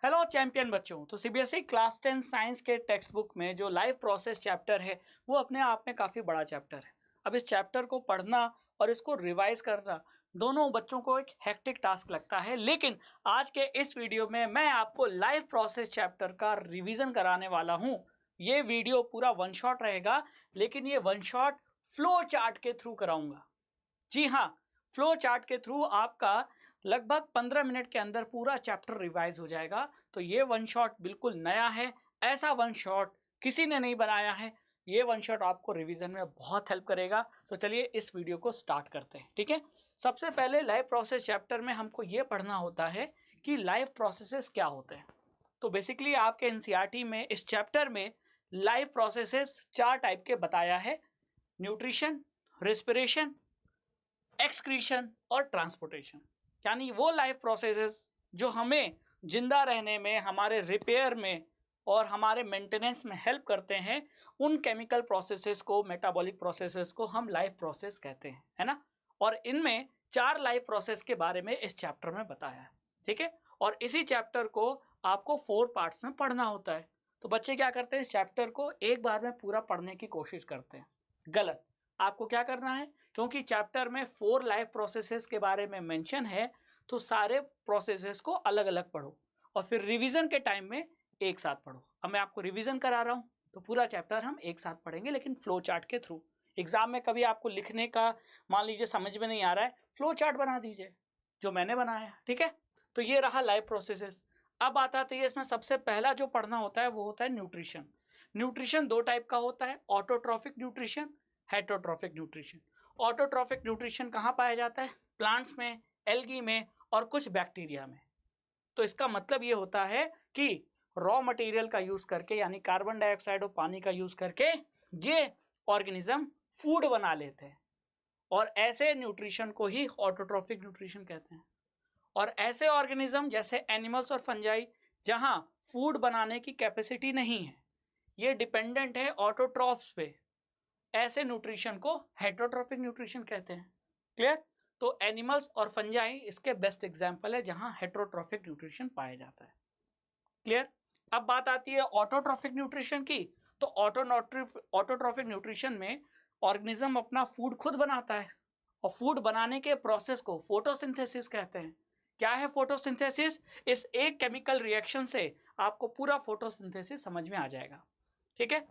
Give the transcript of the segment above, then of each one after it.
Hello champion बच्चों। तो CBSE class 10 science के टेक्स्ट बुक में जो लाइफ प्रोसेस चैप्टर है वो अपने आप में काफ़ी बड़ा चैप्टर है। अब इस चैप्टर को पढ़ना और इसको रिवाइज करना दोनों बच्चों को एक हेक्टिक टास्क लगता है, लेकिन आज के इस वीडियो में मैं आपको लाइफ प्रोसेस चैप्टर का रिवीजन कराने वाला हूँ। ये वीडियो पूरा वन शॉट रहेगा, लेकिन ये वन शॉट फ्लो चार्ट के थ्रू कराऊंगा। जी हाँ, फ्लो चार्ट के थ्रू आपका लगभग 15 मिनट के अंदर पूरा चैप्टर रिवाइज हो जाएगा। तो ये वन शॉट बिल्कुल नया है, ऐसा वन शॉट किसी ने नहीं बनाया है। ये वन शॉट आपको रिवीजन में बहुत हेल्प करेगा। तो चलिए इस वीडियो को स्टार्ट करते हैं। ठीक है, सबसे पहले लाइफ प्रोसेस चैप्टर में हमको ये पढ़ना होता है कि लाइफ प्रोसेसेस क्या होते हैं। तो बेसिकली आपके एनसीईआरटी में इस चैप्टर में लाइफ प्रोसेसेस 4 टाइप के बताया है: न्यूट्रिशन, रेस्पिरेशन, एक्सक्रीशन और ट्रांसपोर्टेशन। यानी वो लाइफ प्रोसेसेस जो हमें जिंदा रहने में, हमारे रिपेयर में और हमारे मेंटेनेंस में हेल्प करते हैं, उन केमिकल प्रोसेसेस को, मेटाबॉलिक प्रोसेसेस को हम लाइफ प्रोसेस कहते हैं, है ना। और इनमें 4 लाइफ प्रोसेस के बारे में इस चैप्टर में बताया है। ठीक है, और इसी चैप्टर को आपको 4 पार्ट्स में पढ़ना होता है। तो बच्चे क्या करते हैं, इस चैप्टर को एक बार में पूरा पढ़ने की कोशिश करते हैं। गलत। आपको क्या करना है, क्योंकि चैप्टर में 4 लाइफ प्रोसेसेस के बारे में मेंशन है, तो सारे प्रोसेसेस को अलग अलग पढ़ो और फिर रिवीजन के टाइम में एक साथ पढ़ो। अब मैं आपको रिवीजन करा रहा हूँ तो पूरा चैप्टर हम एक साथ पढ़ेंगे, लेकिन फ्लो चार्ट के थ्रू। एग्जाम में कभी आपको लिखने का मान लीजिए समझ में नहीं आ रहा है, फ्लो चार्ट बना दीजिए जो मैंने बनाया। ठीक है, तो ये रहा लाइफ प्रोसेसेस। अब आता है इसमें सबसे पहला जो पढ़ना होता है वो होता है न्यूट्रिशन। न्यूट्रिशन 2 टाइप का होता है: autotrophic nutrition, heterotrophic nutrition. Autotrophic nutrition कहाँ पाया जाता है? प्लांट्स में, एल्गी में और कुछ बैक्टीरिया में। तो इसका मतलब ये होता है कि रॉ मटेरियल का यूज करके, यानी कार्बन डाइऑक्साइड और पानी का यूज करके ये ऑर्गेनिज्म फूड बना लेते हैं, और ऐसे न्यूट्रिशन को ही ऑटोट्रॉफिक न्यूट्रिशन कहते हैं। और ऐसे ऑर्गेनिज्म जैसे एनिमल्स और फंजाई, जहां फूड बनाने की कैपेसिटी नहीं है, ये डिपेंडेंट है ऑटोट्रॉफ्स पे, ऐसे न्यूट्रिशन को हेटरोट्रॉफिक न्यूट्रिशन कहते हैं। क्लियर? तो एनिमल्स और फंजाई इसके बेस्ट एग्जांपल है जहां हेटरोट्रॉफिक न्यूट्रिशन पाया जाता है। क्लियर? अब बात आती है ऑटोट्रॉफिक न्यूट्रिशन की। तो ऑटोट्रॉफिक न्यूट्रिशन में ऑर्गेनिज्म अपना फूड खुद बनाता है, और फूड बनाने के प्रोसेस को फोटोसिंथेसिस कहते हैं। क्या है फोटोसिंथेसिस? इस एक केमिकल रिएक्शन से आपको पूरा फोटोसिंथेसिस समझ में आ जाएगा। ठीक है,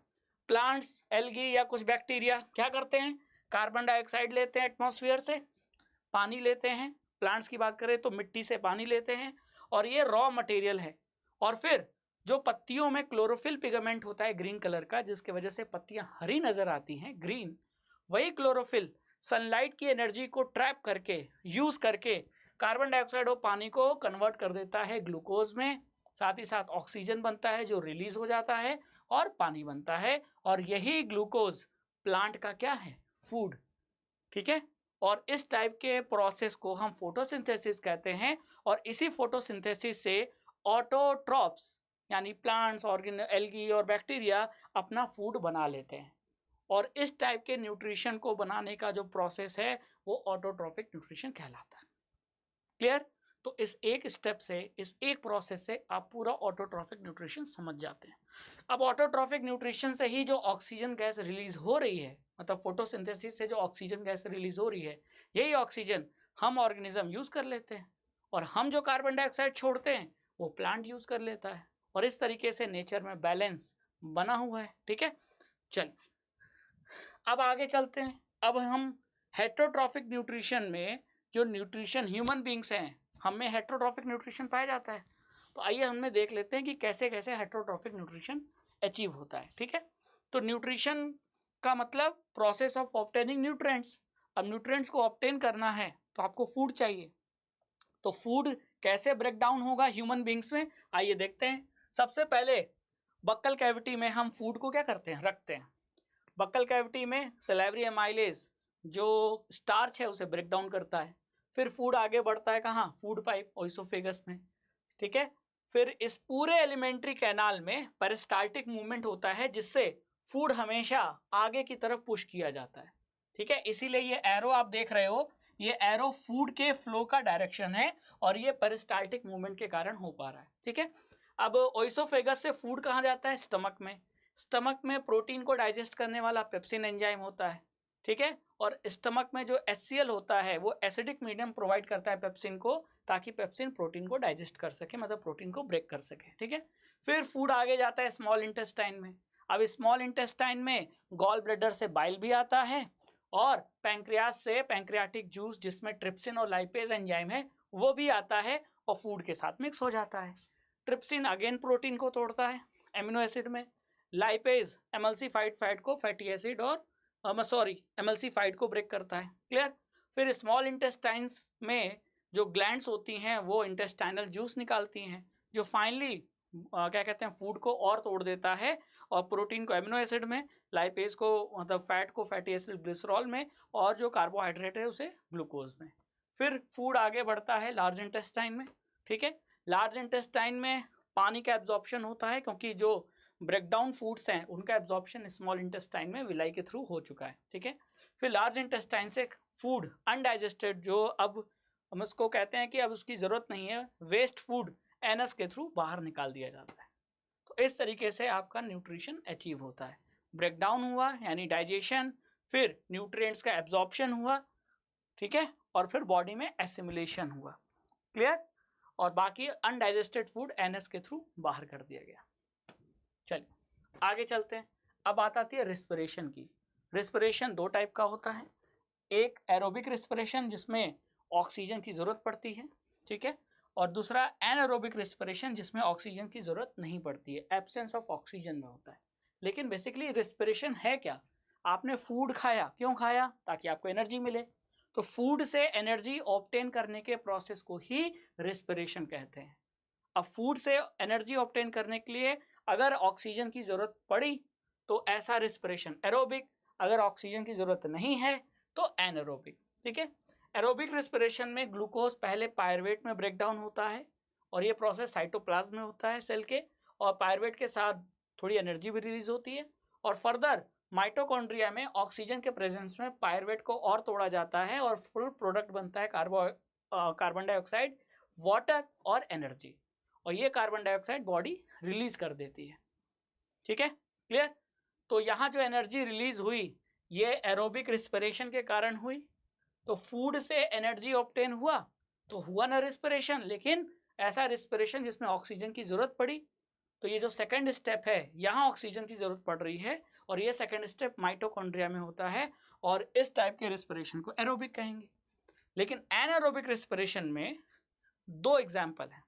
प्लांट्स, एल्गी या कुछ बैक्टीरिया क्या करते हैं? कार्बन डाइऑक्साइड लेते हैं एटमॉस्फेयर से, पानी लेते हैं, प्लांट्स की बात करें तो मिट्टी से पानी लेते हैं, और ये रॉ मटेरियल है। और फिर जो पत्तियों में क्लोरोफिल पिगमेंट होता है ग्रीन कलर का, जिसके वजह से पत्तियां हरी नजर आती हैं, ग्रीन, वही क्लोरोफिल सनलाइट की एनर्जी को ट्रैप करके, यूज करके कार्बन डाइऑक्साइड और पानी को कन्वर्ट कर देता है ग्लूकोज में। साथ ही साथ ऑक्सीजन बनता है जो रिलीज हो जाता है, और पानी बनता है, और यही ग्लूकोज प्लांट का क्या है? फूड। ठीक है, और इस टाइप के प्रोसेस को हम फोटोसिंथेसिस कहते हैं। और इसी फोटोसिंथेसिस से ऑटोट्रॉप्स यानी प्लांट्स, एल्गी और बैक्टीरिया अपना फूड बना लेते हैं। और इस टाइप के न्यूट्रिशन को बनाने का जो प्रोसेस है वो ऑटोट्रॉफिक न्यूट्रिशन कहलाता है। क्लियर? तो इस एक स्टेप से, इस एक प्रोसेस से आप पूरा ऑटोट्रॉफिक न्यूट्रिशन समझ जाते हैं। अब ऑटोट्रॉफिक न्यूट्रिशन से ही जो ऑक्सीजन गैस रिलीज हो रही है, मतलब फोटोसिंथेसिस से जो ऑक्सीजन गैस रिलीज हो रही है, यही ऑक्सीजन हम ऑर्गेनिज्म यूज कर लेते हैं, और हम जो कार्बन डाइऑक्साइड छोड़ते हैं वो प्लांट यूज कर लेता है। और इस तरीके से नेचर में बैलेंस बना हुआ है। ठीक है, चल अब आगे चलते हैं। अब हम हेटरोट्रॉफिक न्यूट्रिशन में, जो न्यूट्रिशन ह्यूमन बींग्स हैं, हमें हेटरोट्रॉफिक न्यूट्रिशन पाया जाता है। तो आइए हमने देख लेते हैं कि कैसे कैसे हेटरोट्रॉफिक न्यूट्रिशन अचीव होता है। ठीक है, तो न्यूट्रिशन का मतलब प्रोसेस ऑफ ऑब्टेनिंग न्यूट्रिएंट्स। अब न्यूट्रिएंट्स को ऑब्टेन करना है तो आपको फूड चाहिए। तो फूड कैसे ब्रेक डाउन होगा ह्यूमन बींग्स में, आइए देखते हैं। सबसे पहले बक्कल कैविटी में हम फूड को क्या करते हैं? रखते हैं। बक्कल कैविटी में सैलिवरी एमाइलेज जो स्टार्च है उसे ब्रेक डाउन करता है। फिर फूड आगे बढ़ता है कहाँ? फूड पाइप, ओइसोफेगस में। ठीक है, फिर इस पूरे एलिमेंट्री कैनाल में पेरिस्टाल्टिक मूवमेंट होता है, जिससे फूड हमेशा आगे की तरफ पुश किया जाता है। ठीक है, इसीलिए ये एरो आप देख रहे हो, ये एरो फूड के फ्लो का डायरेक्शन है, और ये पेरिस्टाल्टिक मूवमेंट के कारण हो पा रहा है। ठीक है, अब ओइसोफेगस से फूड कहाँ जाता है? स्टमक में। स्टमक में प्रोटीन को डाइजेस्ट करने वाला पेप्सिन एंजाइम होता है, ठीक है। और स्टमक में जो HCl होता है वो एसिडिक मीडियम प्रोवाइड करता है पेप्सिन को, ताकि पेप्सिन प्रोटीन को डाइजेस्ट कर सके, मतलब प्रोटीन को ब्रेक कर सके, ठीक है। फिर फूड आगे जाता है स्मॉल इंटेस्टाइन में। अब स्मॉल इंटेस्टाइन में गॉल ब्लैडर से बाइल भी आता है, और पैंक्रियास से पैंक्रियाटिक जूस जिसमें ट्रिप्सिन और लाइपेज एंजाइम है वो भी आता है और फूड के साथ मिक्स हो जाता है। ट्रिप्सिन अगेन प्रोटीन को तोड़ता है एमिनो एसिड में, लाइपेज एमल्सिफाइड फैट को फैटी एसिड और एमल्सिफाइड को ब्रेक करता है, क्लियर। फिर स्मॉल इंटेस्टाइन्स में जो ग्लैंड्स होती हैं वो इंटेस्टाइनल जूस निकालती हैं, जो फाइनली क्या कहते हैं फूड को और तोड़ देता है, और प्रोटीन को एमिनो एसिड में, लाइपेज को मतलब फैट को फैटी एसिड ग्लिसरॉल में, और जो कार्बोहाइड्रेट है उसे ग्लूकोज में। फिर फूड आगे बढ़ता है लार्ज इंटेस्टाइन में, ठीक है। लार्ज इंटेस्टाइन में पानी का एब्जॉर्प्शन होता है, क्योंकि जो ब्रेकडाउन फूड्स हैं उनका एब्जॉर्प्शन स्मॉल इंटेस्टाइन में विलाई के थ्रू हो चुका है, ठीक है। फिर लार्ज इंटेस्टाइन से फूड अनडाइजेस्टेड, जो अब हम उसको कहते हैं कि अब उसकी ज़रूरत नहीं है, वेस्ट फूड एनस के थ्रू बाहर निकाल दिया जाता है। तो इस तरीके से आपका न्यूट्रिशन अचीव होता है। ब्रेकडाउन हुआ यानी डाइजेशन, फिर न्यूट्रिएंट्स का एब्जॉर्प्शन हुआ, ठीक है, और फिर बॉडी में एसिमिलेशन हुआ, क्लियर। और बाकी अनडाइजेस्टेड फूड एनएस के थ्रू बाहर कर दिया गया। चलिए आगे चलते हैं। अब बात आती है रिस्पिरेशन की। रिस्पिरेशन दो टाइप का होता है, एक एरोबिक रिस्पिरेशन जिसमें ऑक्सीजन की ज़रूरत पड़ती है, ठीक है, और दूसरा एनारोबिक रिस्पिरेशन जिसमें ऑक्सीजन की ज़रूरत नहीं पड़ती है, एब्सेंस ऑफ ऑक्सीजन में होता है। लेकिन बेसिकली रिस्पिरेशन है क्या? आपने फूड खाया, क्यों खाया? ताकि आपको एनर्जी मिले। तो फूड से एनर्जी ऑब्टेन करने के प्रोसेस को ही रिस्पिरेशन कहते हैं। अब फूड से एनर्जी ऑब्टेन करने के लिए अगर ऑक्सीजन की ज़रूरत पड़ी तो ऐसा रिस्पिरेशन एरोबिक, अगर ऑक्सीजन की ज़रूरत नहीं है तो एनारोबिक, ठीक है। एरोबिक रिस्पिरेशन में ग्लूकोज पहले पायरुवेट में ब्रेक डाउन होता है, और ये प्रोसेस साइटोप्लाज्म में होता है सेल के, और पायरुवेट के साथ थोड़ी एनर्जी भी रिलीज होती है, और फर्दर माइटोकॉन्ड्रिया में ऑक्सीजन के प्रेजेंस में पायरुवेट को और तोड़ा जाता है, और फुल प्रोडक्ट बनता है कार्बन डाइऑक्साइड, वाटर और एनर्जी, और ये कार्बन डाइऑक्साइड बॉडी रिलीज कर देती है, ठीक है, क्लियर। तो यहाँ जो एनर्जी रिलीज हुई ये एरोबिक रिस्पिरेशन के कारण हुई। तो फूड से एनर्जी ऑब्टेन हुआ तो हुआ ना रिस्पिरेशन, लेकिन ऐसा रिस्पिरेशन जिसमें ऑक्सीजन की जरूरत पड़ी। तो ये जो सेकंड स्टेप है यहाँ ऑक्सीजन की जरूरत पड़ रही है, और ये सेकंड स्टेप माइटोकॉन्ड्रिया में होता है, और इस टाइप के रिस्पिरेशन को एरोबिक कहेंगे। लेकिन एनारोबिक रिस्पिरेशन में दो एग्जाम्पल है।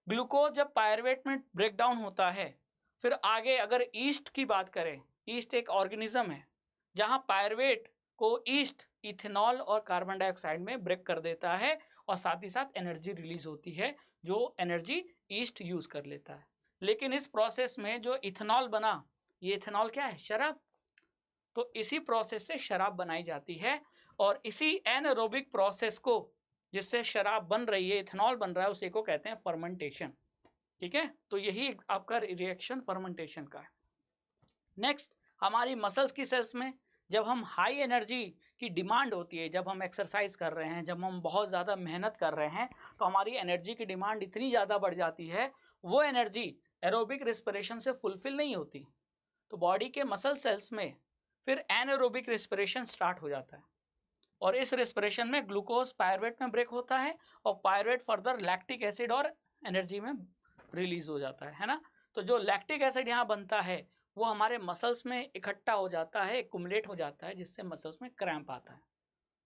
ग्लूकोज जब पायरुवेट में ब्रेक डाउन होता है, फिर आगे अगर ईस्ट की बात करें, ईस्ट एक ऑर्गेनिज्म है जहाँ पायरुवेट को ईस्ट इथेनॉल और कार्बन डाइऑक्साइड में ब्रेक कर देता है, और साथ ही साथ एनर्जी रिलीज होती है, जो एनर्जी ईस्ट यूज कर लेता है। लेकिन इस प्रोसेस में जो इथेनॉल बना, ये इथेनॉल क्या है? शराब। तो इसी प्रोसेस से शराब बनाई जाती है, और इसी एनारोबिक प्रोसेस को जिससे शराब बन रही है, इथेनॉल बन रहा है, उसी को कहते हैं फर्मेंटेशन, ठीक है। तो यही आपका रिएक्शन फर्मेंटेशन का है। नेक्स्ट, हमारी मसल्स की सेल्स में जब हम हाई एनर्जी की डिमांड होती है, जब हम एक्सरसाइज कर रहे हैं, जब हम बहुत ज़्यादा मेहनत कर रहे हैं, तो हमारी एनर्जी की डिमांड इतनी ज़्यादा बढ़ जाती है, वो एनर्जी एरोबिक रिस्पिरेशन से फुलफिल नहीं होती। तो बॉडी के मसल सेल्स में फिर एनारोबिक रिस्पिरेशन स्टार्ट हो जाता है, और इस रिस्पिरेशन में ग्लूकोज पायरुवेट में ब्रेक होता है, और पायरुवेट फर्दर लैक्टिक एसिड और एनर्जी में रिलीज हो जाता है ना। तो जो लैक्टिक एसिड यहाँ बनता है वो हमारे मसल्स में इकट्ठा हो जाता है, एक्युमुलेट हो जाता है, जिससे मसल्स में क्रैम्प आता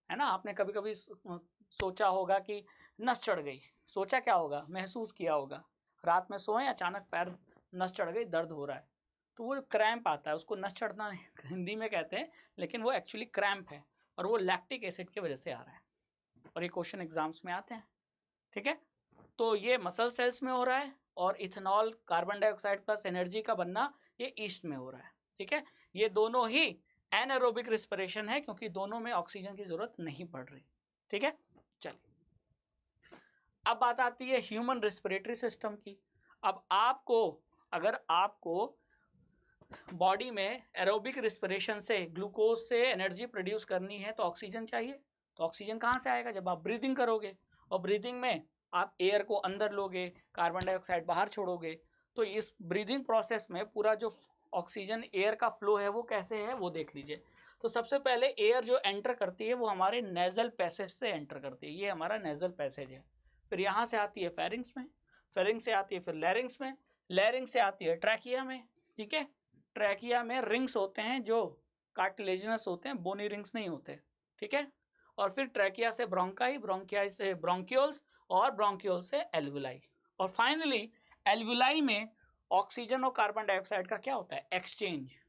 है ना। आपने कभी कभी सोचा होगा कि नस चढ़ गई, सोचा क्या होगा, महसूस किया होगा, रात में सोए अचानक पैर नस चढ़ गई, दर्द हो रहा है, तो वो क्रैम्प आता है, उसको नस चढ़ना हिंदी में कहते हैं, लेकिन वो एक्चुअली क्रैम्प है, और वो लैक्टिक एसिड की वजह से आ रहा है, और ये क्वेश्चन एग्जाम्स में आते हैं, ठीक है। तो ये मसल सेल्स में हो रहा है, और ethanol carbon dioxide plus energy का बनना ये ईस्ट में हो रहा है, ठीक है। ये दोनों ही एनारोबिक रिस्पिरेशन है, क्योंकि दोनों में ऑक्सीजन की जरूरत नहीं पड़ रही, ठीक है। चलिए अब बात आती है ह्यूमन रेस्पिरेटरी सिस्टम की। अब अगर आपको बॉडी में एरोबिक रिस्पिरेशन से ग्लूकोज से एनर्जी प्रोड्यूस करनी है तो ऑक्सीजन चाहिए। तो ऑक्सीजन कहाँ से आएगा? जब आप ब्रीदिंग करोगे, और ब्रीदिंग में आप एयर को अंदर लोगे, कार्बन डाइऑक्साइड बाहर छोड़ोगे। तो इस ब्रीदिंग प्रोसेस में पूरा जो ऑक्सीजन एयर का फ्लो है वो कैसे है वो देख लीजिए। तो सबसे पहले एयर जो एंटर करती है वो हमारे नेजल पैसेज से एंटर करती है, ये हमारा नेजल पैसेज है। फिर यहाँ से आती है फेरिंग्स में, फेरिंग्स से आती है फिर लैरिंग्स में, लैरिंग्स से आती है ट्रैकिया में। ठीक है, ट्रैकिया में रिंग्स होते हैं जो कार्टिलेजिनस होते हैं, बोनी रिंग्स नहीं होते। ठीक है, और फिर ट्रैकिया से ब्रोंकाई, ब्रोंकियाई से ब्रोंक्यूल्स, और ब्रोंक्यूल से एल्वुलाई। और फाइनली एल्वुलाई में ऑक्सीजन और कार्बन डाइऑक्साइड का क्या होता है, एक्सचेंज।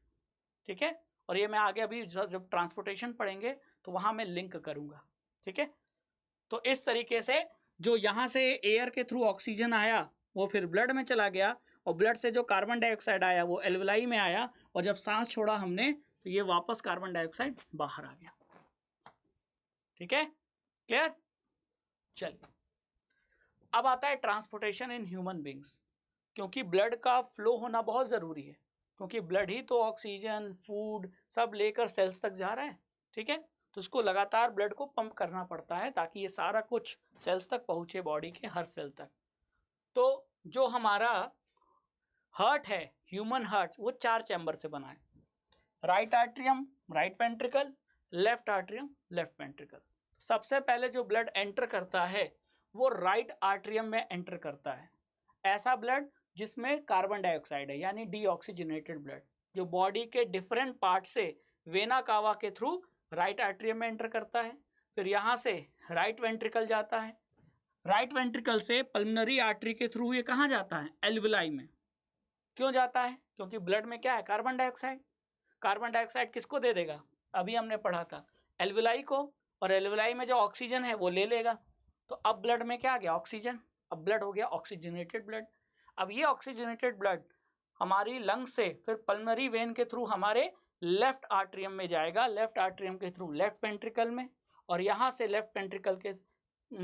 ठीक है, और ये मैं आगे अभी जब ट्रांसपोर्टेशन पढ़ेंगे तो वहां मैं लिंक करूंगा। ठीक है, तो इस तरीके से जो यहाँ से एयर के थ्रू ऑक्सीजन आया वो फिर ब्लड में चला गया, और ब्लड से जो कार्बन डाइऑक्साइड आया वो एल्वुलाई में आया, और जब सांस छोड़ा हमने तो ये वापस कार्बन डाइऑक्साइड बाहर आ गया। ठीक है, क्लियर। चलिए, अब आता है ट्रांसपोर्टेशन इन ह्यूमन बींग्स। क्योंकि ब्लड का फ्लो होना बहुत ज़रूरी है, क्योंकि ब्लड ही तो ऑक्सीजन, फूड सब लेकर सेल्स तक जा रहा है। ठीक है, तो उसको लगातार ब्लड को पंप करना पड़ता है ताकि ये सारा कुछ सेल्स तक पहुंचे, बॉडी के हर सेल तक। तो जो हमारा हार्ट है, ह्यूमन हार्ट, वो 4 चैम्बर से बना है। Right atrium, right ventricle, left atrium, left ventricle. सबसे पहले जो ब्लड एंटर करता है वो राइट आर्ट्रियम में एंटर करता है। ऐसा ब्लड जिसमें कार्बन डाइऑक्साइड है, यानी डीऑक्सीजनेटेड ब्लड, जो बॉडी के डिफरेंट पार्ट से वेना कावा के थ्रू राइट आर्ट्रियम में एंटर करता है। फिर यहाँ से राइट वेंट्रिकल जाता है, राइट वेंट्रिकल से पल्मोनरी आर्टरी के थ्रू ये कहाँ जाता है, एल्वुलाई में। क्यों जाता है, क्योंकि ब्लड में क्या है, कार्बन डाइऑक्साइड। कार्बन डाइऑक्साइड किसको दे देगा, अभी हमने पढ़ा था, एल्वुलाई को, और एल्वुलाई में जो ऑक्सीजन है वो ले लेगा। तो अब ब्लड में क्या आ गया, ऑक्सीजन। अब ब्लड हो गया ऑक्सीजनेटेड ब्लड। अब ये ऑक्सीजनेटेड ब्लड हमारी लंग्स से फिर पल्मोनरी वेन के थ्रू हमारे लेफ्ट आर्ट्रियम में जाएगा, लेफ्ट आर्ट्रियम के थ्रू लेफ्ट वेंट्रिकल में, और यहाँ से लेफ्ट वेंट्रिकल के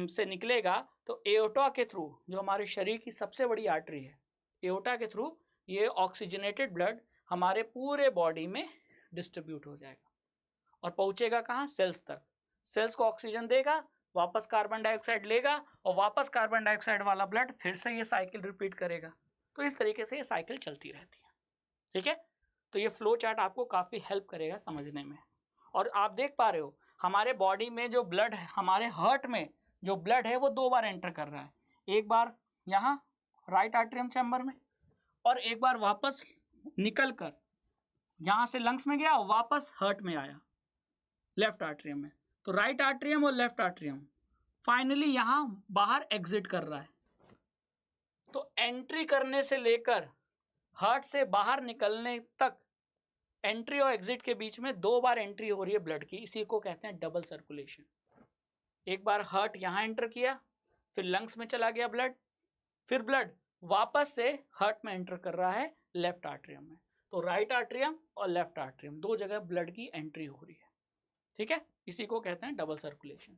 से निकलेगा तो एओर्टा के थ्रू, जो हमारे शरीर की सबसे बड़ी आर्टरी है, एओर्टा के थ्रू ये ऑक्सीजनेटेड ब्लड हमारे पूरे बॉडी में डिस्ट्रीब्यूट हो जाएगा और पहुंचेगा कहाँ, सेल्स तक। सेल्स को ऑक्सीजन देगा, वापस कार्बन डाइऑक्साइड लेगा, और वापस कार्बन डाइऑक्साइड वाला ब्लड फिर से ये साइकिल रिपीट करेगा। तो इस तरीके से ये साइकिल चलती रहती है। ठीक है, तो ये फ्लो चार्ट आपको काफ़ी हेल्प करेगा समझने में। और आप देख पा रहे हो हमारे बॉडी में जो ब्लड है, हमारे हार्ट में जो ब्लड है वो 2 बार एंटर कर रहा है। एक बार यहाँ राइट आर्ट्रियम चैम्बर में, और एक बार वापस निकल कर यहाँ से लंग्स में गया और वापस हार्ट में आया, लेफ्ट आर्ट्रियम में। तो राइट आर्ट्रियम और लेफ्ट आर्ट्रियम फाइनली यहाँ बाहर एग्जिट कर रहा है। तो एंट्री करने से लेकर हार्ट से बाहर निकलने तक, एंट्री और एग्जिट के बीच में 2 बार एंट्री हो रही है ब्लड की, इसी को कहते हैं डबल सर्कुलेशन। एक बार हार्ट यहाँ एंटर किया, फिर लंग्स में चला गया ब्लड, फिर ब्लड वापस से हार्ट में एंटर कर रहा है लेफ्ट आर्ट्रियम में। तो राइट आर्ट्रियम और लेफ्ट आर्ट्रियम 2 जगह ब्लड की एंट्री हो रही है। ठीक है, इसी को कहते हैं डबल सर्कुलेशन।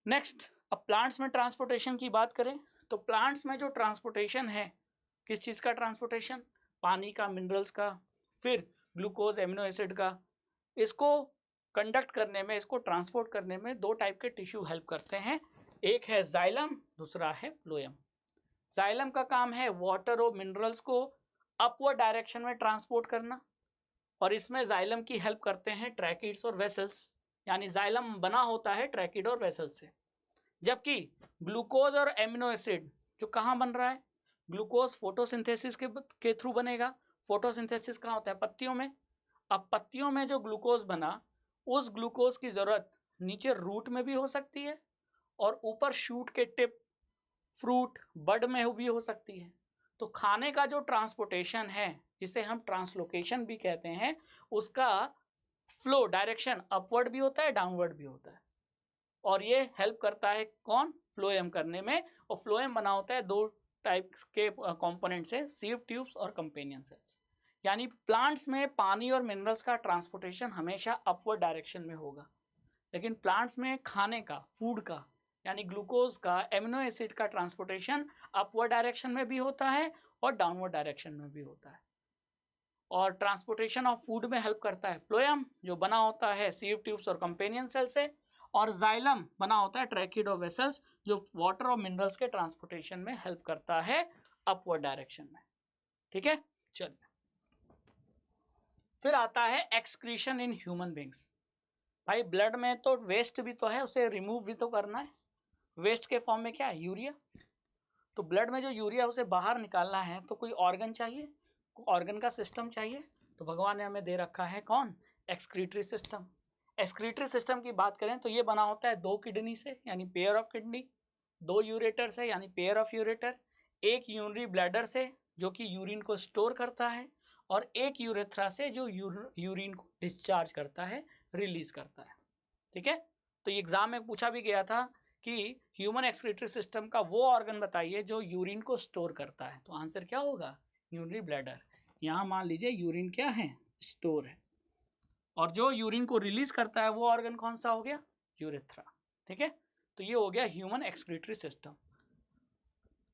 नेक्स्ट, अब प्लांट्स में ट्रांसपोर्टेशन की बात करें तो प्लांट्स में जो ट्रांसपोर्टेशन है, किस चीज़ का ट्रांसपोर्टेशन, पानी का, मिनरल्स का, फिर ग्लूकोज, एमिनो एसिड का। इसको कंडक्ट करने में, इसको ट्रांसपोर्ट करने में 2 टाइप के टिश्यू हेल्प करते हैं। एक है जाइलम, दूसरा है फ्लोएम। जाइलम का काम है वाटर और मिनरल्स को अपवर्ड डायरेक्शन में ट्रांसपोर्ट करना, और इसमें जाइलम की हेल्प करते हैं ट्रैकिड्स और वेसल्स, यानी जाइलम बना होता है ट्रैकिड और वेसल्स से। जबकि ग्लूकोज और एमिनो एसिड जो कहाँ बन रहा है, ग्लूकोज फोटोसिंथेसिस के थ्रू बनेगा। फोटोसिंथेसिस कहाँ होता है, पत्तियों में। अब पत्तियों में जो ग्लूकोज बना, उस ग्लूकोज की ज़रूरत नीचे रूट में भी हो सकती है, और ऊपर शूट के टिप, फ्रूट, बड में भी हो सकती है। तो खाने का जो ट्रांसपोर्टेशन है, जिसे हम ट्रांसलोकेशन भी कहते हैं, उसका फ्लो डायरेक्शन अपवर्ड भी होता है, डाउनवर्ड भी होता है। और ये हेल्प करता है कौन, फ्लोएम करने में। और फ्लोएम बना होता है 2 टाइप्स के कंपोनेंट से, सीव ट्यूब्स और कंपेनियन सेल्स। यानी प्लांट्स में पानी और मिनरल्स का ट्रांसपोर्टेशन हमेशा अपवर्ड डायरेक्शन में होगा, लेकिन प्लांट्स में खाने का, फूड का, यानी ग्लूकोज का, एमिनो एसिड का ट्रांसपोर्टेशन अपवर्ड डायरेक्शन में भी होता है और डाउनवर्ड डायरेक्शन में भी होता है। और ट्रांसपोर्टेशन ऑफ फूड में हेल्प करता है फ्लोएम, जो बना होता है सीव ट्यूब्स और कंपेनियन सेल से। और जाइलम बना होता है ट्रैकिड ऑफ वेसल्स, जो वाटर और मिनरल्स के ट्रांसपोर्टेशन में हेल्प करता है अपवर्ड डायरेक्शन में। ठीक है, चलिए फिर आता है एक्सक्रीशन इन ह्यूमन बींग्स। भाई ब्लड में तो वेस्ट भी तो है, उसे रिमूव भी तो करना है। वेस्ट के फॉर्म में क्या है, यूरिया। तो ब्लड में जो यूरिया उसे बाहर निकालना है तो कोई ऑर्गन चाहिए, ऑर्गन का सिस्टम चाहिए। तो भगवान ने हमें दे रखा है कौन, एक्सक्रीटरी सिस्टम। एक्सक्रीटरी सिस्टम की बात करें तो ये बना होता है 2 किडनी से यानी पेयर ऑफ किडनी, 2 यूरेटर से यानी पेयर ऑफ यूरेटर, एक यूरिनरी ब्लैडर से जो कि यूरिन को स्टोर करता है, और एक यूरेथ्रा से जो यूरिन को डिस्चार्ज करता है, रिलीज करता है। ठीक है, तो ये एग्जाम में पूछा भी गया था कि ह्यूमन एक्सक्रीटरी सिस्टम का वो ऑर्गन बताइए जो यूरिन को स्टोर करता है। तो आंसर क्या होगा, यूरिनरी ब्लैडर। यहाँ मान लीजिए यूरिन क्या है, स्टोर है। और जो यूरिन को रिलीज करता है वो ऑर्गन कौन सा हो गया, यूरेथ्रा। ठीक है, तो ये हो गया ह्यूमन एक्सक्रीटरी सिस्टम।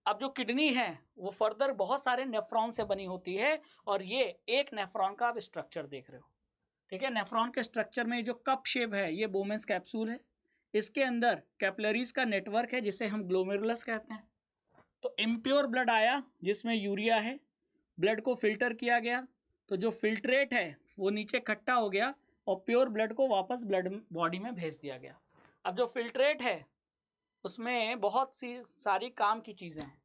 अब जो किडनी है वो फर्दर बहुत सारे नेफ्रॉन से बनी होती है, और ये एक नेफ्रॉन का आप स्ट्रक्चर देख रहे हो। ठीक है, नेफ्रॉन के स्ट्रक्चर में जो कप शेप है ये बोमेंस कैप्सूल है, इसके अंदर कैपिलरीज का नेटवर्क है जिसे हम ग्लोमेरुलस कहते हैं। तो इम्प्योर ब्लड आया जिसमें यूरिया है, ब्लड को फिल्टर किया गया, तो जो फिल्ट्रेट है वो नीचे इकट्ठा हो गया और प्योर ब्लड को वापस ब्लड बॉडी में भेज दिया गया। अब जो फिल्ट्रेट है उसमें बहुत सी सारी काम की चीज़ें हैं।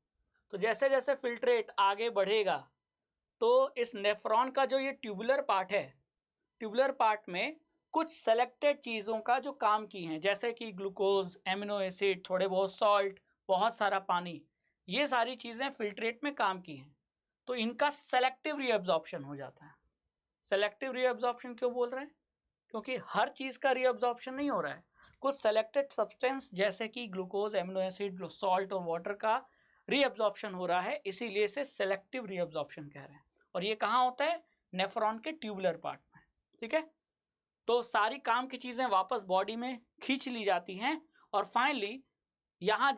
तो जैसे जैसे फिल्ट्रेट आगे बढ़ेगा तो इस नेफ्रॉन का जो ये ट्यूबुलर पार्ट है, ट्यूबुलर पार्ट में कुछ सेलेक्टेड चीज़ों का जो काम की हैं, जैसे कि ग्लूकोज, एमिनो एसिड, थोड़े बहुत सॉल्ट, बहुत सारा पानी, ये सारी चीज़ें फिल्ट्रेट में काम की हैं। तो इनका सेलेक्टिव रीअब्जॉर्प्शन हो जाता है। सेलेक्टिव रीअब्जॉर्प्शन क्यों बोल रहे हैं, क्योंकि हर चीज़ का रीअब्जॉर्प्शन नहीं हो रहा है, कुछ सेलेक्टेड सब्सटेंस जैसे कि ग्लूकोज, एमिनो एसिड, सॉल्ट और वाटर का रीअब्जॉर्प्शन हो रहा है, इसीलिए इसे सेलेक्टिव रीअब्जॉर्प्शन कह रहे हैं। और ये कहाँ होता है, नेफ्रॉन के ट्यूबुलर पार्ट में। ठीक है, तो सारी काम की चीज़ें वापस बॉडी में खींच ली जाती हैं, और फाइनली यहाँ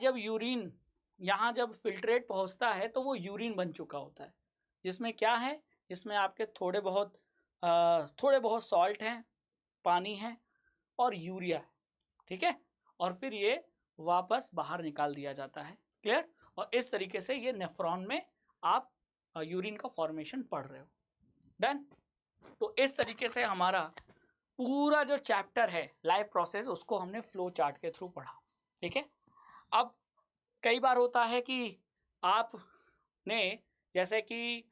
जब फिल्ट्रेट पहुँचता है तो वो यूरिन बन चुका होता है, जिसमें क्या है, जिसमें आपके थोड़े बहुत सॉल्ट हैं, पानी है और यूरिया है। ठीक है, और फिर ये वापस बाहर निकाल दिया जाता है। क्लियर, और इस तरीके से ये नेफ्रॉन में आप यूरिन का फॉर्मेशन पढ़ रहे हो। डन। तो इस तरीके से हमारा पूरा जो चैप्टर है लाइफ प्रोसेस, उसको हमने फ्लो चार्ट के थ्रू पढ़ा। ठीक है, अब कई बार होता है कि आपने जैसे कि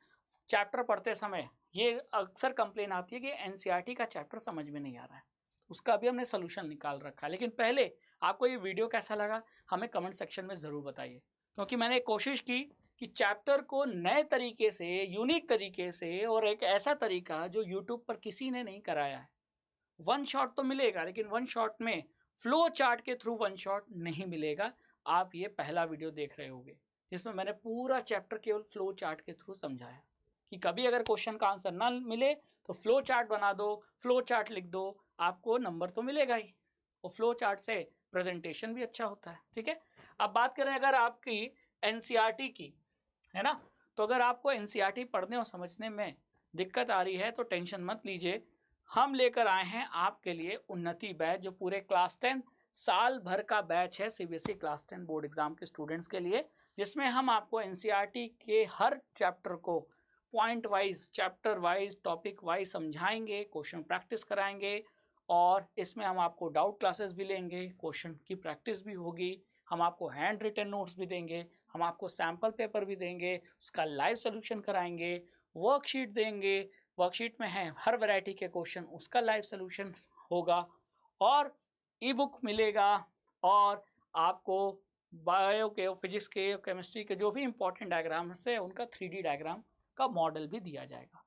चैप्टर पढ़ते समय ये अक्सर कंप्लेन आती है कि एनसीईआरटी का चैप्टर समझ में नहीं आ रहा है, उसका भी हमने सोल्यूशन निकाल रखा है। लेकिन पहले आपको ये वीडियो कैसा लगा हमें कमेंट सेक्शन में ज़रूर बताइए, क्योंकि मैंने कोशिश की कि चैप्टर को नए तरीके से, यूनिक तरीके से, और एक ऐसा तरीका जो यूट्यूब पर किसी ने नहीं कराया है। वन शॉट तो मिलेगा, लेकिन वन शॉट में फ्लो चार्ट के थ्रू वन शॉट नहीं मिलेगा। आप ये पहला वीडियो देख रहे होंगे जिसमें मैंने पूरा चैप्टर केवल फ्लो चार्ट के थ्रू समझाया कि कभी अगर क्वेश्चन का आंसर ना मिले तो फ्लो चार्ट बना दो, फ्लो चार्ट लिख दो, आपको नंबर तो मिलेगा ही, और फ्लो चार्ट से प्रेजेंटेशन भी अच्छा होता है। ठीक है, अब बात करें अगर आपकी एनसीईआरटी की, है ना, तो अगर आपको एनसीईआरटी पढ़ने और समझने में दिक्कत आ रही है तो टेंशन मत लीजिए, हम लेकर आए हैं आपके लिए उन्नति बैच, जो पूरे क्लास 10 साल भर का बैच है सीबीएसई क्लास 10 बोर्ड एग्जाम के स्टूडेंट्स के लिए, जिसमें हम आपको एनसीईआरटी के हर चैप्टर को point wise, chapter wise, topic wise समझाएंगे, क्वेश्चन प्रैक्टिस कराएंगे, और इसमें हम आपको डाउट क्लासेस भी लेंगे, क्वेश्चन की प्रैक्टिस भी होगी, हम आपको हैंड रिटन नोट्स भी देंगे, हम आपको सैम्पल पेपर भी देंगे, उसका लाइव सोल्यूशन कराएंगे, वर्कशीट देंगे, वर्कशीट में है हर वैरायटी के क्वेश्चन, उसका लाइव सोल्यूशन होगा, और ई बुक मिलेगा, और आपको बायो के, फिजिक्स के, केमिस्ट्री के जो भी इंपॉर्टेंट डायग्राम्स है उनका 3D डायग्राम का मॉडल भी दिया जाएगा।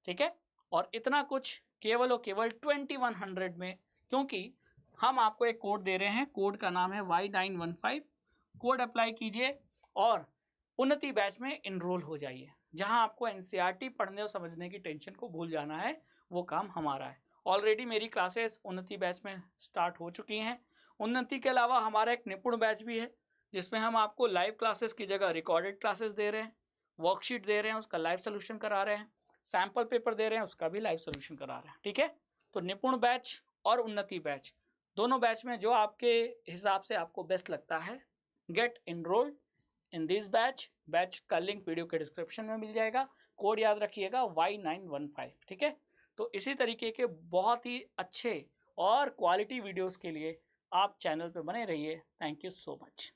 ठीक है, और इतना कुछ केवल और केवल 2100 में, क्योंकि हम आपको एक कोड दे रहे हैं, कोड का नाम है Y915, कोड अप्लाई कीजिए और उन्नति बैच में इनरोल हो जाइए। जहां आपको एनसीईआरटी पढ़ने और समझने की टेंशन को भूल जाना है, वो काम हमारा है। ऑलरेडी मेरी क्लासेस उन्नति बैच में स्टार्ट हो चुकी हैं। उन्नति के अलावा हमारा एक निपुण बैच भी है, जिसमें हम आपको लाइव क्लासेस की जगह रिकॉर्डेड क्लासेस दे रहे हैं, वर्कशीट दे रहे हैं, उसका लाइव सोल्यूशन करा रहे हैं, सैम्पल पेपर दे रहे हैं, उसका भी लाइव सोल्यूशन करा रहे हैं। ठीक है, तो निपुण बैच और उन्नति बैच दोनों बैच में जो आपके हिसाब से आपको बेस्ट लगता है, get enrolled in this batch का लिंक वीडियो के डिस्क्रिप्शन में मिल जाएगा। कोड याद रखिएगा Y915, ठीक है। तो इसी तरीके के बहुत ही अच्छे और क्वालिटी वीडियोस के लिए आप चैनल पे बने रहिए। Thank you so much.